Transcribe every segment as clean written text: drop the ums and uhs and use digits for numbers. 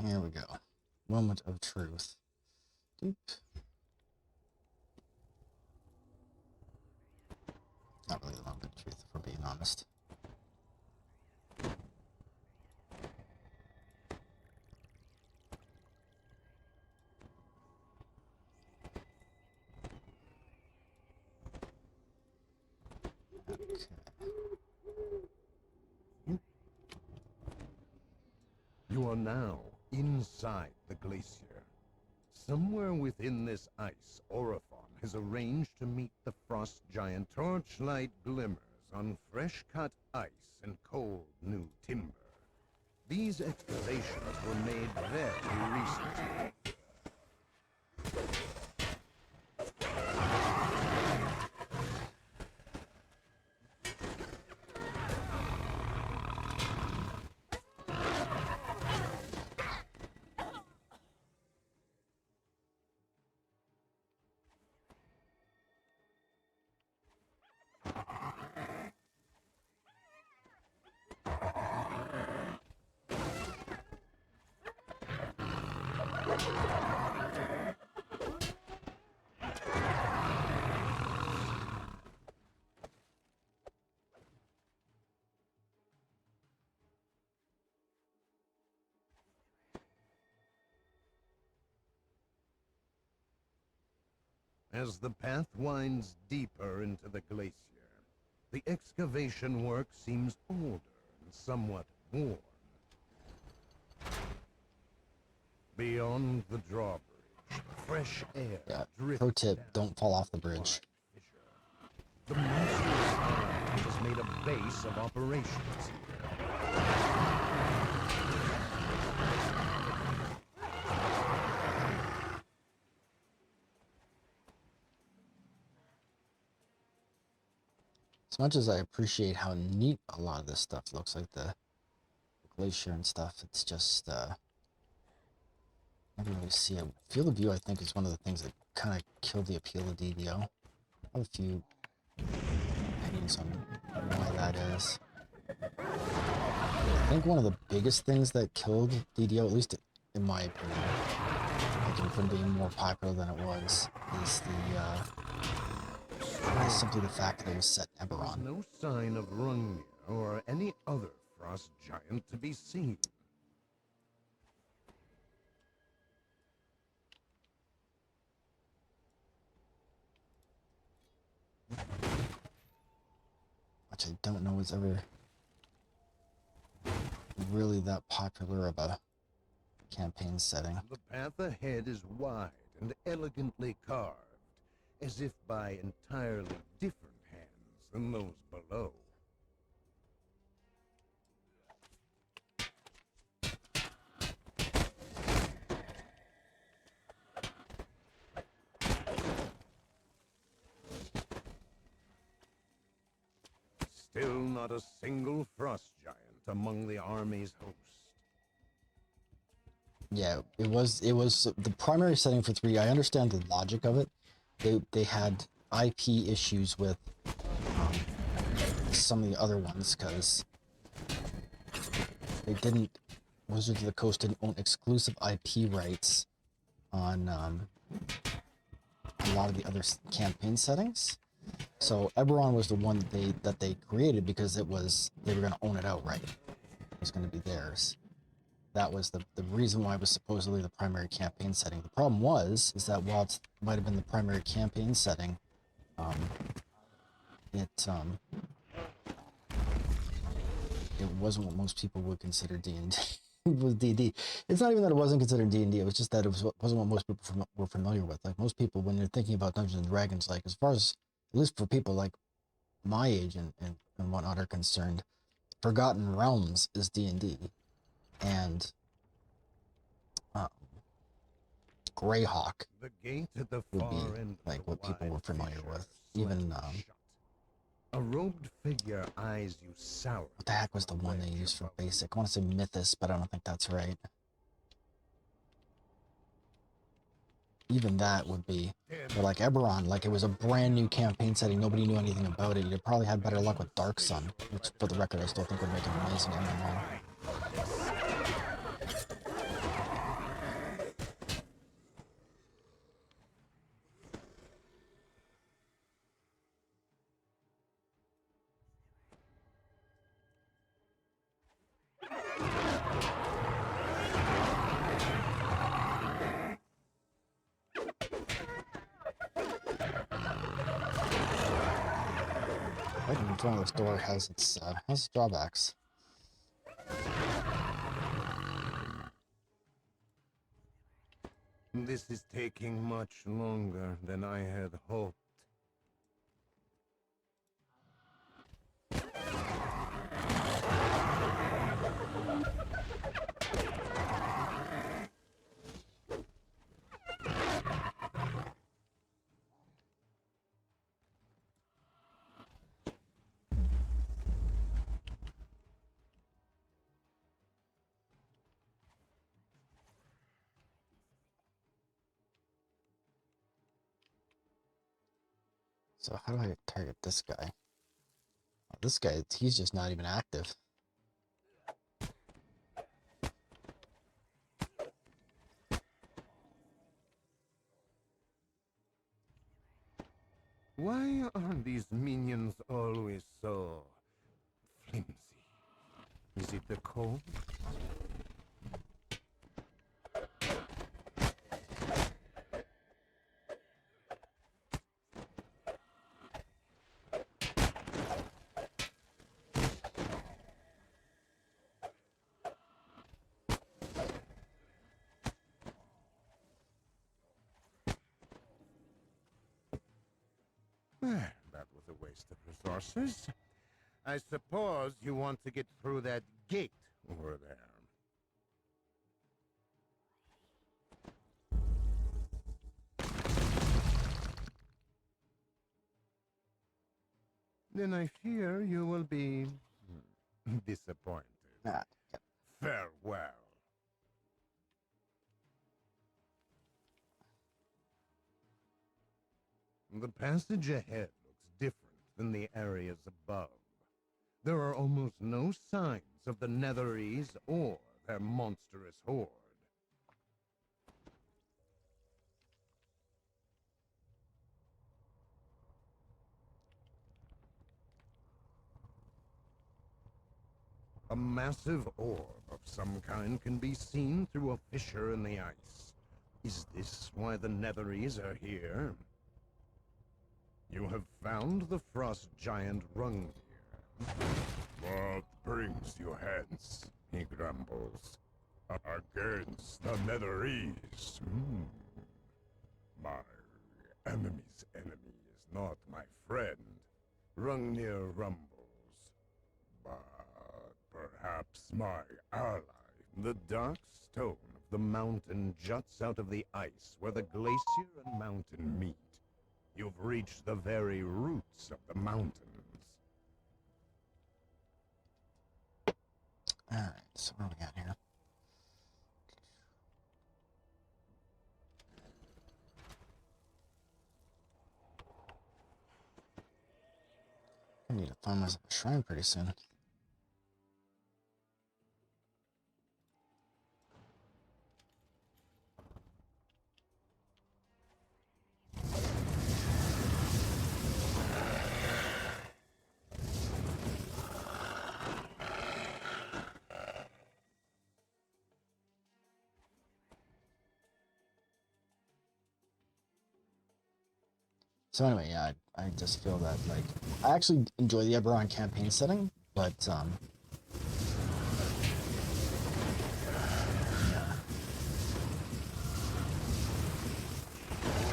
Here we go. Moment of truth. Doop. Not really the moment of truth, if we're being honest. You are now inside the glacier. Somewhere within this ice, Orophon has arranged to meet the frost giant. Torchlight glimmers on fresh-cut ice and cold new timber. These excavations were made very recently. As the path winds deeper into the glacier, the excavation work seems older and somewhat worn. Beyond the drawbridge, fresh air drifts. Pro tip, don't fall off the bridge. The monstrous arm has made a base of operations here. As much as I appreciate how neat a lot of this stuff looks, like the glacier and stuff, it's just, never really see it. Field of view, I think, is one of the things that kind of killed the appeal of DDO. I have a few opinions on why that is. I think one of the biggest things that killed DDO, at least in my opinion, like from being more popular than it was, is simply the fact that it was set in Eberron. No sign of Rungnir or any other frost giant to be seen. Which I don't know was ever really that popular of a campaign setting. The path ahead is wide and elegantly carved, as if by entirely different hands than those below. Still not a single frost giant among the army's host. Yeah, it was the primary setting for 3. I understand the logic of it. They had IP issues with some of the other ones because they didn't. Wizards of the Coast didn't own exclusive IP rights on a lot of the other campaign settings. So Eberron was the one that they created because they were going to own it outright. It was going to be theirs. That was the reason why it was supposedly the primary campaign setting. The problem is that while it might have been the primary campaign setting, it wasn't what most people would consider D&D. Was D&D. It's not even that it wasn't considered D&D. It was just that it wasn't what most people were familiar with. Like most people, when you're thinking about Dungeons and Dragons, like as far as at least for people like my age and whatnot are concerned, Forgotten Realms is D&D. And Greyhawk The gate at the would far be end like of what the people were wide familiar fissure with. slammed Even shut. A robed figure eyes you sourly. what the heck was the one they used for basic? I want to say Mythos, but I don't think that's right. Even that would be, or like Eberron, like it was a brand new campaign setting, nobody knew anything about it. You'd probably had better luck with Dark Sun, which for the record I still think would make an amazing MMO. front of the store has its drawbacks. This is taking much longer than I had hoped. So how do I target this guy? Oh, this guy, he's just not even active. Why are these minions always so flimsy? Is it the cold? That was a waste of resources. I suppose you want to get through that gate over there. Then I fear you will be disappointed. Ah, Farewell. The passage ahead looks different than the areas above. There are almost no signs of the Netherese or their monstrous horde. A massive orb of some kind can be seen through a fissure in the ice. Is this why the Netherese are here? You have found the frost giant Rungnir. What brings you hence? He grumbles. Against the Netherese. My enemy's enemy is not my friend. Rungnir rumbles. But perhaps my ally. The dark stone of the mountain juts out of the ice where the glacier and mountain meet. You've reached the very roots of the mountains. alright, so what do we got here? I need to find myself a shrine pretty soon. So anyway, yeah, I just feel that, like, I actually enjoy the Eberron campaign setting, but, yeah.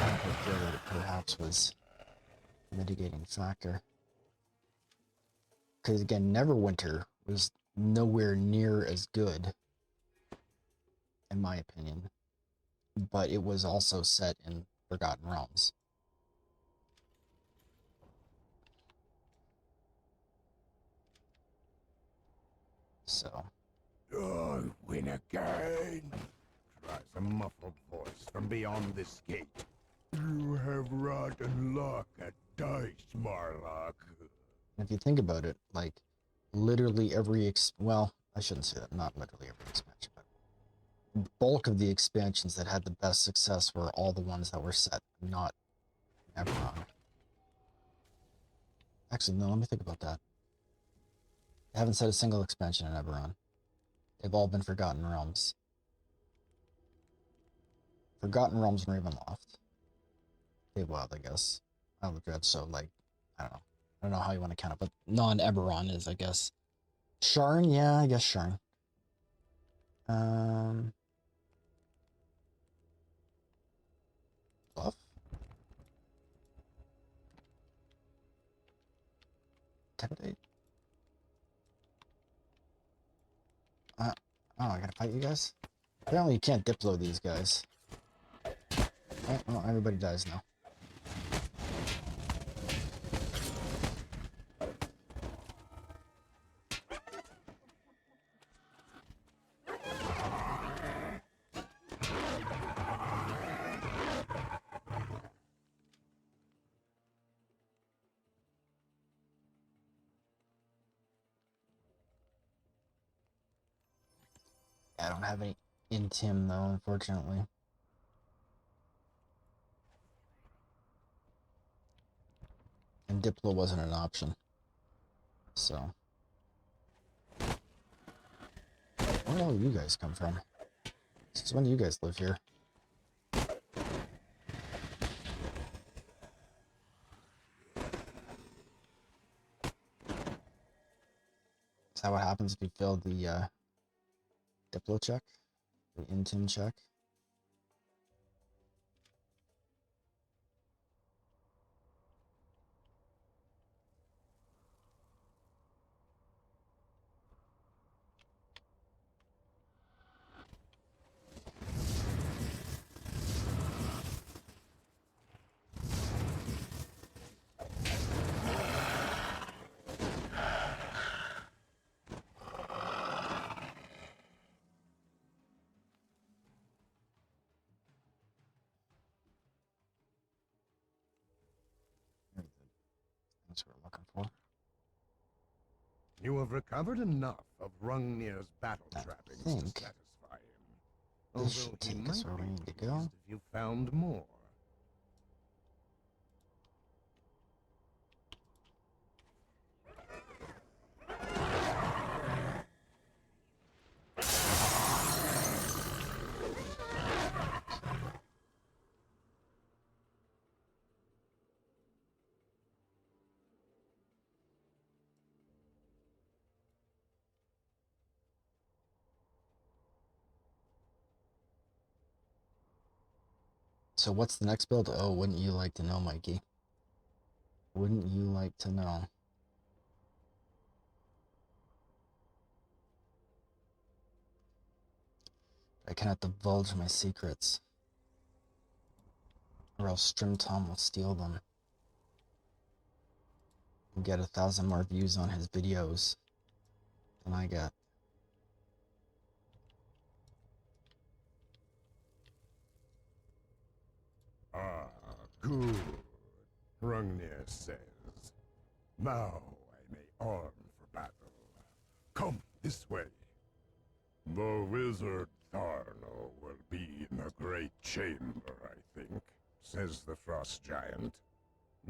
I feel that it perhaps was a mitigating factor. Because, again, Neverwinter was nowhere near as good, in my opinion, but it was also set in Forgotten Realms. So, I win again, cries a muffled voice from beyond this gate. You have rotten luck at dice, Marlock. if you think about it, like, literally every, well, I shouldn't say that, not literally every expansion, but bulk of the expansions that had the best success were all the ones that were set, not Eberron. Actually, no, let me think about that. I haven't set a single expansion in Eberron. They've all been Forgotten Realms. Forgotten Realms and Ravenloft. They wild, I guess. I don't know, so, like, I don't know. I don't know how you want to count it, but non-Eberron is, I guess. Sharn, yeah, I guess Sharn. Bluff. Intimidate. Oh, I gotta fight you guys? Apparently you can't diplo these guys. Oh, well, everybody dies now. I don't have any intim though, unfortunately. And diplo wasn't an option. So. Where the hell do you guys come from? Since when do you guys live here? Is that what happens if you fail the diplo check? The intim check? That's what we're looking for. You have recovered enough of Rungnir's battle trappings to satisfy him. This should Although he take us might where we be need to pleased go. if you found more. So what's the next build? Oh, wouldn't you like to know, Mikey? Wouldn't you like to know? I cannot divulge my secrets, or else Strimtom will steal them and get 1,000 more views on his videos than I get. Ah, good, Rungnir says. Now I may arm for battle. Come this way. The wizard Tharno will be in the great chamber, I think, says the frost giant.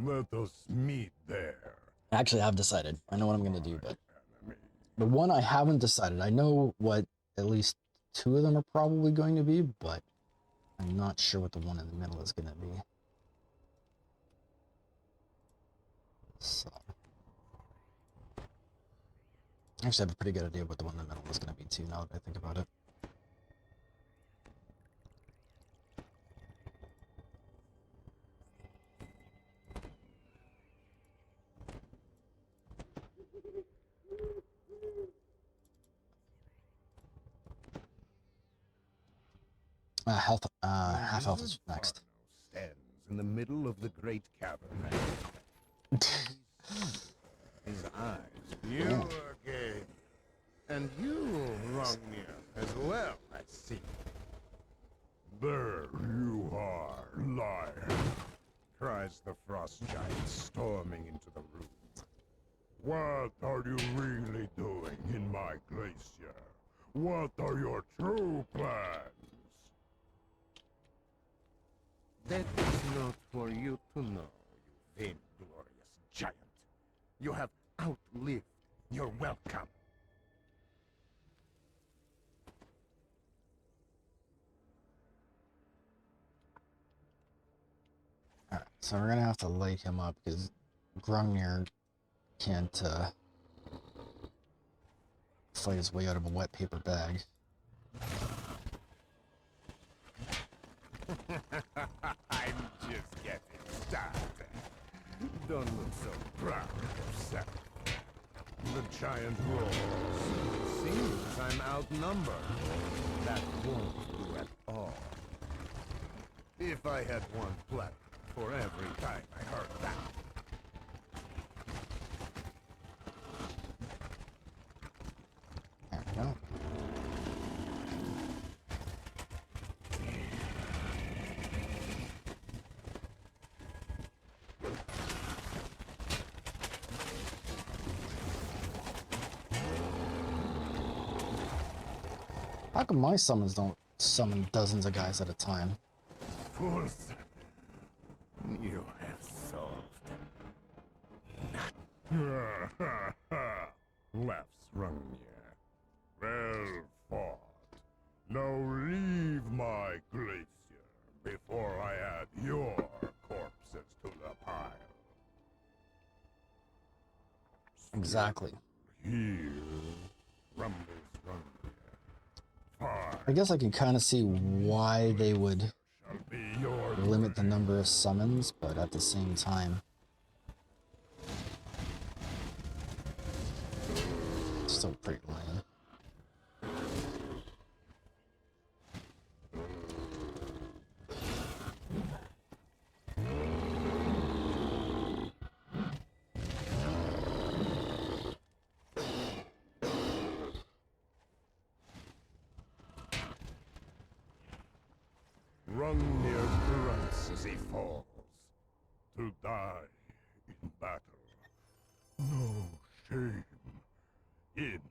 Let us meet there. Actually, I've decided. I know what I'm going to do, but Enemy. the one I haven't decided, I know what at least 2 of them are probably going to be, but I'm not sure what the one in the middle is going to be. So, actually, I have a pretty good idea what the one in the middle is going to be too, now that I think about it. Half health is next. Stands in the middle of the great cavern. His eyes view again. And you, Rungnir, as well, I see. There you are, liar, cries the frost giant, storming into the room. What are you really doing in my glacier? What are your true plans? That is not for you to know, you vainglorious giant. You have outlived your welcome. Alright, so we're gonna have to light him up because Grungnir can't fight his way out of a wet paper bag. I'm just getting started. Don't look so proud of yourself. The giant roars. Seems I'm outnumbered. That won't do at all. If I had one platinum for every time I heard that. There we go. How come my summons don't summon dozens of guys at a time? Fools, you have solved nothing. Laughs Rungnir. Well fought. Now leave my glacier before I add your corpses to the pile. Exactly. Here rumbles Rungnir. Far I guess I can kind of see why they would shall be your limit the number of summons, but at the same time, it's still pretty lame. Rungnir grunts as he falls. To die in battle. No shame in